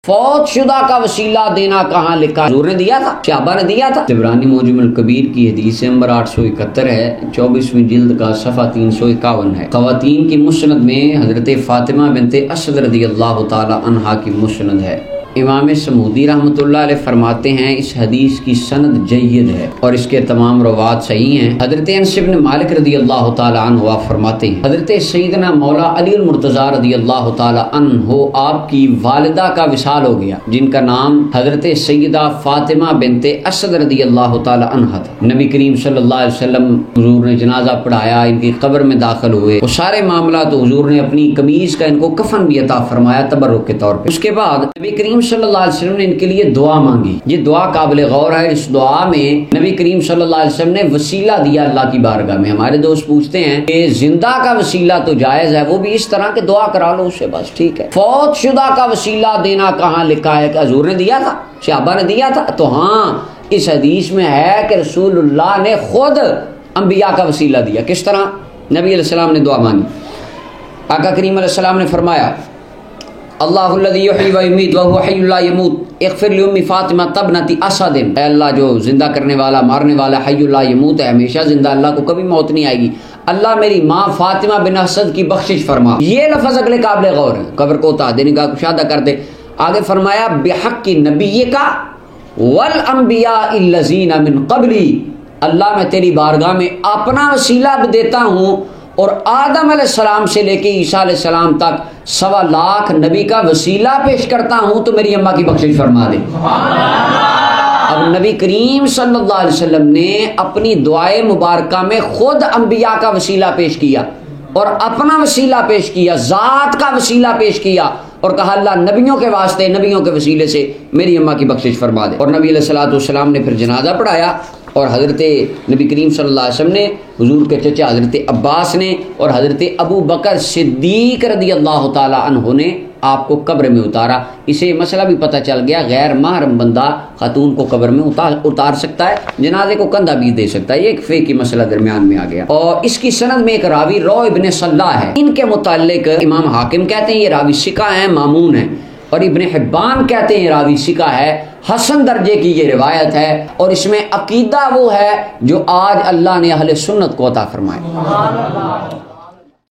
فوت شدہ کا وسیلہ دینا کہاں لکھا؟ حضور نے دیا تھا، صحابہ نے دیا تھا۔ طبرانی معجم الکبیر کی حدیث نمبر 871 ہے، 24ویں جلد کا صفحہ 351 ہے۔ خواتین کی مسند میں حضرت فاطمہ بنت اسد رضی اللہ تعالی عنہا کی مسند ہے۔ امام سمودی رحمۃ اللہ علیہ فرماتے ہیں اس حدیث کی سند جید ہے اور اس کے تمام روات صحیح ہیں۔ حضرت انس بن مالک رضی اللہ تعالی عنہ فرماتے ہیں حضرت سیدنا مولا علی المرتضیٰ رضی اللہ تعالی عنہ آپ کی والدہ کا وصال ہو گیا، جن کا نام حضرت سیدہ فاطمہ بنت اسد رضی اللہ تعالی عنہ تھا۔ نبی کریم صلی اللہ علیہ وسلم حضور نے جنازہ پڑھایا، ان کی قبر میں داخل ہوئے، وہ سارے معاملات حضور نے اپنی قمیض کا ان کو کفن بھی عطا فرمایا تبرک کے طور پہ۔ اس کے بعد نبی کریم صلی اللہ علیہ وسلم نے ان کے لیے دعا مانگی۔ یہ دعا قابل غور ہے۔ اس دعا میں نبی کریم صلی اللہ علیہ وسلم نے وسیلہ دیا اللہ کی بارگاہ میں۔ ہمارے دوست پوچھتے ہیں کہ زندہ کا وسیلہ تو جائز ہے، وہ بھی اس طرح کہ دعا کرا لو اس سے، بس ٹھیک ہے۔ فوت شدہ کا وسیلہ دینا کہاں لکھا ہے کہ حضور نے دیا تھا، صحابہ نے دیا تھا؟ تو ہاں، اس حدیث میں ہے کہ رسول اللہ نے خود انبیاء کا وسیلہ دیا۔ کس طرح؟ نبی علیہ السلام نے دعا مانگی، آقا کریم علیہ السلام نے فرمایا اللہ الذی یحیی و یمیت وہو حی لا یموت اغفر لأم فاطمہ ابنت اسد۔ اے اللہ جو زندہ کرنے والا مارنے والا حی لا یموت ہے، ہمیشہ زندہ، اللہ کو کبھی موت نہیں آئے گی، اللہ میری ماں فاطمہ بن اسد کی بخشش فرما۔ یہ لفظ اگلے قابل غور ہے، قبر کو اتار دے، نگاہ کشادہ کر دے۔ آگے فرمایا بحق نبیک والانبیاء الذین من قبلی، اللہ میں تیری بارگاہ میں اپنا وسیلہ بھی دیتا ہوں اور آدم علیہ السلام سے لے کے عیسیٰ علیہ السلام تک 1.25 لاکھ نبی کا وسیلہ پیش کرتا ہوں تو میری اماں کی بخشش فرما دے۔ اب نبی کریم صلی اللہ علیہ وسلم نے اپنی دعائے مبارکہ میں خود انبیاء کا وسیلہ پیش کیا اور اپنا وسیلہ پیش کیا، ذات کا وسیلہ پیش کیا اور کہا اللہ نبیوں کے واسطے، نبیوں کے وسیلے سے میری اماں کی بخشش فرما دے۔ اور نبی علیہ الصلوۃ والسلام نے پھر جنازہ پڑھایا اور حضرت نبی کریم صلی اللہ علیہ وسلم نے، حضور کے چچا حضرت عباس نے اور حضرت ابو بکر صدیق رضی اللہ تعالی عنہ نے آپ کو قبر میں اتارا۔ اسے مسئلہ بھی پتہ چل گیا، غیر محرم بندہ خاتون کو قبر میں اتار سکتا ہے، جنازے کو کندھا بھی دے سکتا ہے۔ یہ ایک فقہی مسئلہ درمیان میں آ گیا۔ اور اس کی سند میں ایک راوی رو ابن صلاح ہے، ان کے متعلق امام حاکم کہتے ہیں یہ راوی ثقہ ہیں، مامون ہیں، اور ابن حبان کہتے ہیں راوی ثقہ ہے، حسن درجے کی یہ روایت ہے، اور اس میں عقیدہ وہ ہے جو آج اللہ نے اہل سنت کو عطا فرمائے۔